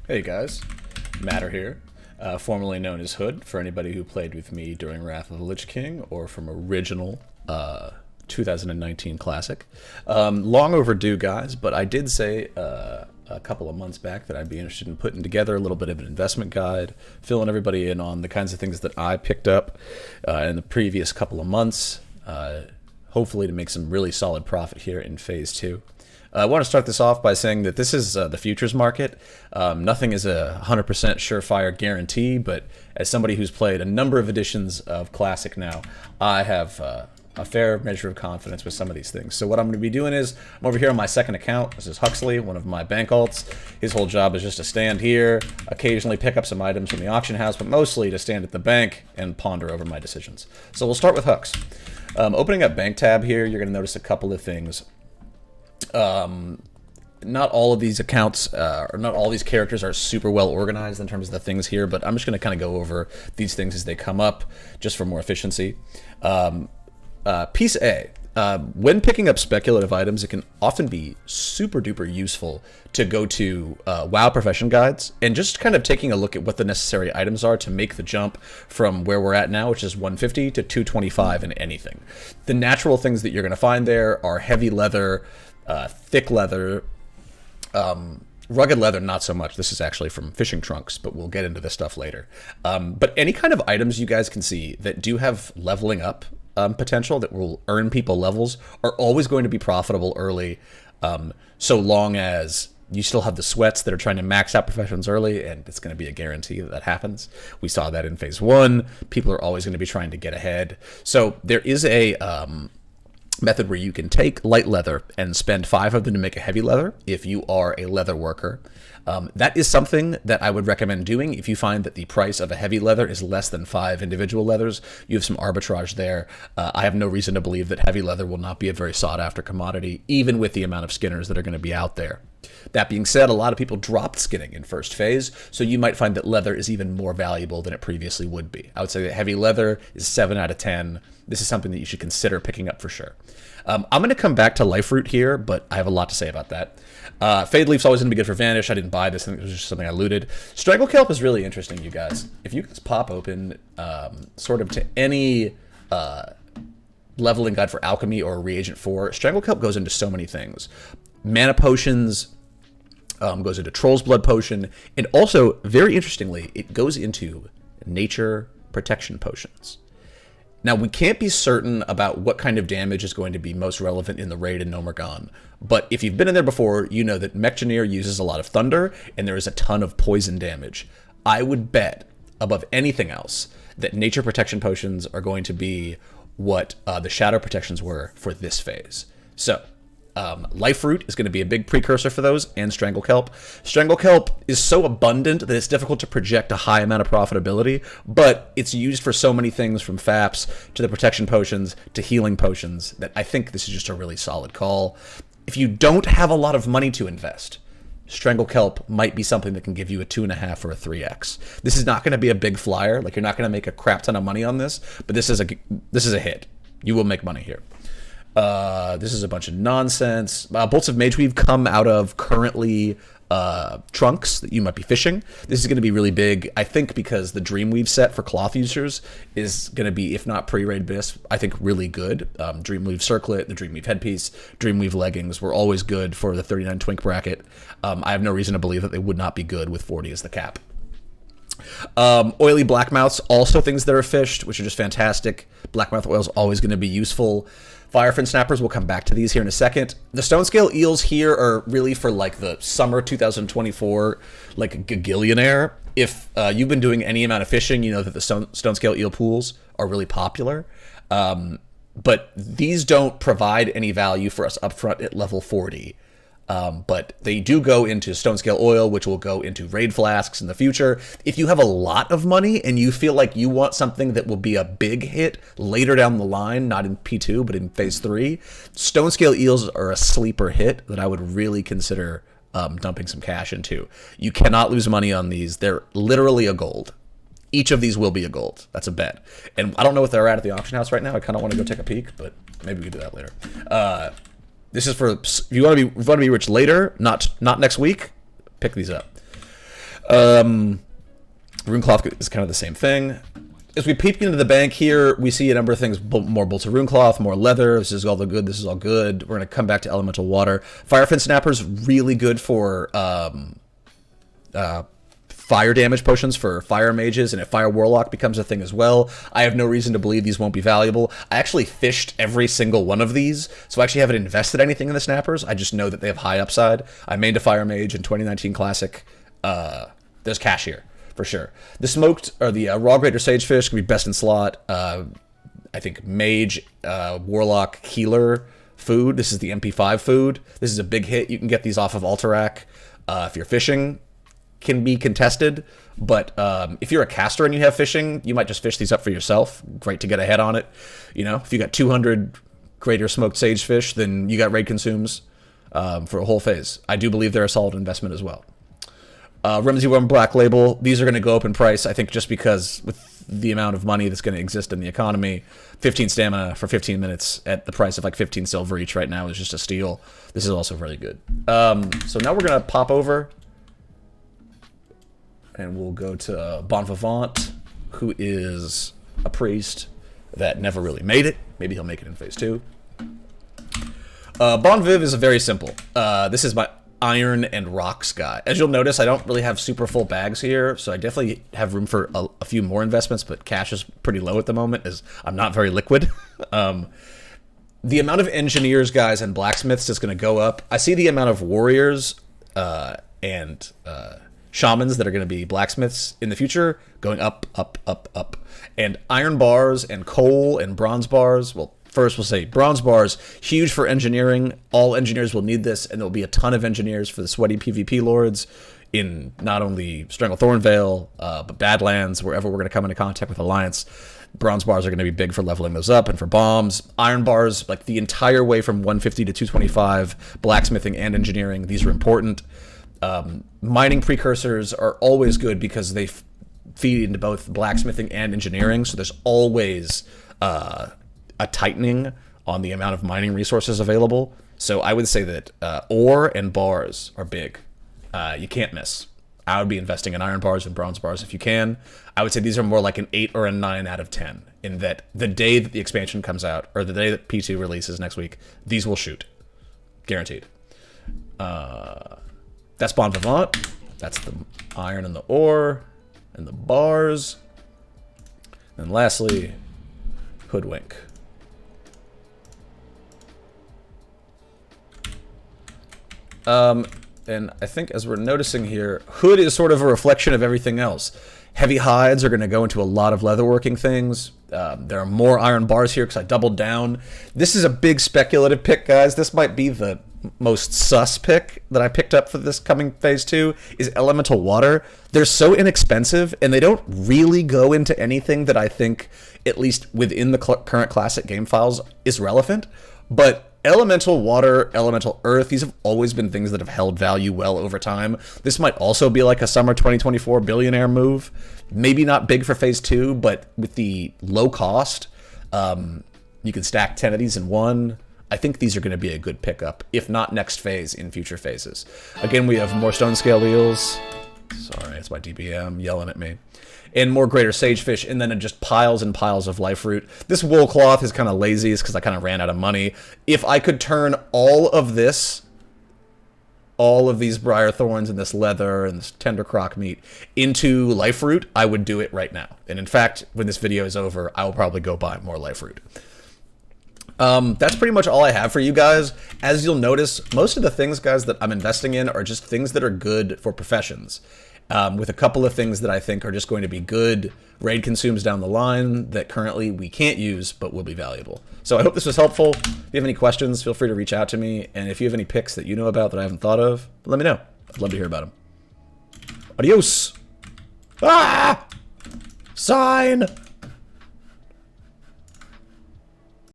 Hey guys, Matter here, formerly known as Hood, for anybody who played with me during Wrath of the Lich King or from original 2019 Classic. Long overdue, guys, but I did say a couple of months back that I'd be interested in putting together a little bit of an investment guide, filling everybody in on the kinds of things that I picked up in the previous couple of months, hopefully to make some really solid profit here in Phase 2. I want to start this off by saying that this is the futures market. Nothing is a 100% surefire guarantee, but as somebody who's played a number of editions of Classic now, I have a fair measure of confidence with some of these things. So what I'm going to be doing is, I'm over here on my second account. This is Huxley, one of my bank alts. His whole job is just to stand here, occasionally pick up some items from the auction house, but mostly to stand at the bank and ponder over my decisions. So we'll start with Hux. Opening up Bank tab here, you're going to notice a couple of things. Not all of these accounts, or not all these characters are super well organized in terms of the things here, but I'm just going to kind of go over these things as they come up, just for more efficiency. Piece A. When picking up speculative items, it can often be super duper useful to go to WoW profession guides and just kind of taking a look at what the necessary items are to make the jump from where we're at now, which is 150 to 225 in anything. The natural things that you're going to find there are heavy leather, thick leather, rugged leather, not so much. This is actually from fishing trunks, but we'll get into this stuff later. But any kind of items you guys can see that do have leveling up potential, that will earn people levels, are always going to be profitable early, so long as you still have the sweats that are trying to max out professions early, and it's going to be a guarantee that that happens. We saw that in Phase 1. People are always going to be trying to get ahead. So there is a method where you can take light leather and spend 5 of them to make a heavy leather if you are a leather worker. That is something that I would recommend doing if you find that the price of a heavy leather is less than 5 individual leathers. You have some arbitrage there. I have no reason to believe that heavy leather will not be a very sought after commodity, even with the amount of skinners that are going to be out there. That being said, a lot of people dropped skinning in first phase, so you might find that leather is even more valuable than it previously would be. I would say that heavy leather is 7 out of 10. This is something that you should consider picking up for sure. I'm going to come back to Life Root here, but I have a lot to say about that. Fade Leaf's always going to be good for Vanish. I didn't buy this. I think it was just something I looted. Strangle Kelp is really interesting, you guys. If you guys pop open sort of to any leveling guide for Alchemy or Reagent 4, Strangle Kelp goes into so many things. Mana potions, goes into Troll's Blood Potion, and also, very interestingly, it goes into Nature Protection Potions. Now, we can't be certain about what kind of damage is going to be most relevant in the raid in Nomergon, but if you've been in there before, you know that Mechgineer uses a lot of thunder, and there is a ton of poison damage. I would bet, above anything else, that Nature Protection Potions are going to be what the Shadow Protections were for this phase. So, Life Root is going to be a big precursor for those, and Strangle Kelp. Strangle Kelp is so abundant that it's difficult to project a high amount of profitability, but it's used for so many things, from FAPs to the protection potions to healing potions, that I think this is just a really solid call. If you don't have a lot of money to invest, Strangle Kelp might be something that can give you a 2.5 or a 3x. This is not going to be a big flyer. Like, you're not going to make a crap ton of money on this, but this is a hit. You will make money here. This is a bunch of nonsense. Bolts of Mageweave come out of currently trunks that you might be fishing. This is going to be really big, I think, because the Dreamweave set for cloth users is going to be, if not pre-raid bis, I think really good. Dreamweave Circlet, the Dreamweave Headpiece, Dreamweave Leggings were always good for the 39 Twink bracket. I have no reason to believe that they would not be good with 40 as the cap. Oily Blackmouths, also things that are fished, which are just fantastic. Blackmouth oil is always going to be useful. Firefin Snappers, we'll come back to these here in a second. The Stone Scale Eels here are really for like the summer 2024, like Gagillionaire. If you've been doing any amount of fishing, you know that the Stone Scale Eel pools are really popular. But these don't provide any value for us up front at level 40. But they do go into Stone Scale Oil, which will go into raid flasks in the future. If you have a lot of money and you feel like you want something that will be a big hit later down the line, not in P2, but in Phase 3, Stone Scale Eels are a sleeper hit that I would really consider dumping some cash into. You cannot lose money on these. They're literally a gold. Each of these will be a gold. That's a bet. And I don't know what they're at the auction house right now. I kind of want to go take a peek, but maybe we can do that later. This is for, if you want to be rich later, not next week, pick these up. Runecloth is kind of the same thing. As we peek into the bank here, we see a number of things, more bolts of Runecloth, more leather. This is all the good. This is all good. We're going to come back to Elemental Water. Firefin Snapper's really good for fire damage potions for fire mages, and if Fire Warlock becomes a thing as well, I have no reason to believe these won't be valuable. I actually fished every single one of these, so I actually haven't invested anything in the Snappers. I just know that they have high upside. I mained a Fire Mage in 2019 Classic. There's cash here, for sure. The smoked, or the raw greater sagefish can be best in slot. I think Mage, Warlock, Healer food. This is the MP5 food. This is a big hit. You can get these off of Alterac. If you're fishing, can be contested, but if you're a caster and you have fishing, you might just fish these up for yourself. Great to get ahead on it. You know, if you got 200 greater smoked sagefish, then you got raid consumes for a whole phase. I do believe they're a solid investment as well. Remsey Worm Black Label, these are going to go up in price, I think, just because with the amount of money that's going to exist in the economy, 15 stamina for 15 minutes at the price of like 15 silver each right now is just a steal. This is also really good. So now we're going to pop over and we'll go to Bon Vivant, who is a priest that never really made it. Maybe he'll make it in phase 2. Bon Viv is very simple. This is my iron and rocks guy. As you'll notice, I don't really have super full bags here, so I definitely have room for a few more investments, but cash is pretty low at the moment as I'm not very liquid. The amount of engineers, guys, and blacksmiths is going to go up. I see the amount of warriors and shamans that are going to be blacksmiths in the future going up, up, up, up. And iron bars and coal and bronze bars, well, first we'll say bronze bars, huge for engineering. All engineers will need this, and there'll be a ton of engineers for the sweaty PvP lords in not only Strangle Thornvale, but Badlands, wherever we're going to come into contact with Alliance. Bronze bars are going to be big for leveling those up and for bombs. Iron bars, like the entire way from 150 to 225, blacksmithing and engineering, these are important. Mining precursors are always good because they feed into both blacksmithing and engineering, so there's always a tightening on the amount of mining resources available. So I would say that ore and bars are big. You can't miss. I would be investing in iron bars and bronze bars if you can. I would say these are more like an 8 or a 9 out of 10, in that the day that the expansion comes out, or the day that P2 releases next week, these will shoot. Guaranteed. That's Bon Vivant. That's the iron and the ore and the bars. And lastly, Hoodwink. And I think as we're noticing here, Hood is sort of a reflection of everything else. Heavy hides are going to go into a lot of leatherworking things. There are more iron bars here because I doubled down. This is a big speculative pick, guys. This might be the most sus pick that I picked up for this coming phase 2 is Elemental Water. They're so inexpensive, and they don't really go into anything that I think, at least within the current Classic game files, is relevant. But Elemental Water, Elemental Earth, these have always been things that have held value well over time. This might also be like a summer 2024 billionaire move. Maybe not big for phase 2, but with the low cost, you can stack 10 of these in one. I think these are going to be a good pickup, if not next phase, in future phases. Again, we have more stone scale eels. Sorry, it's my DBM yelling at me. And more greater sagefish, and then just piles and piles of life root. This wool cloth is kind of lazy, because I kind of ran out of money. If I could turn all of this, all of these briar thorns and this leather and this tender croc meat into life root, I would do it right now. And in fact, when this video is over, I will probably go buy more life root. That's pretty much all I have for you guys. As you'll notice, most of the things, guys, that I'm investing in are just things that are good for professions. With a couple of things that I think are just going to be good raid consumes down the line that currently we can't use but will be valuable. So I hope this was helpful. If you have any questions, feel free to reach out to me. And if you have any picks that you know about that I haven't thought of, let me know. I'd love to hear about them. Adios! Ah! Sign!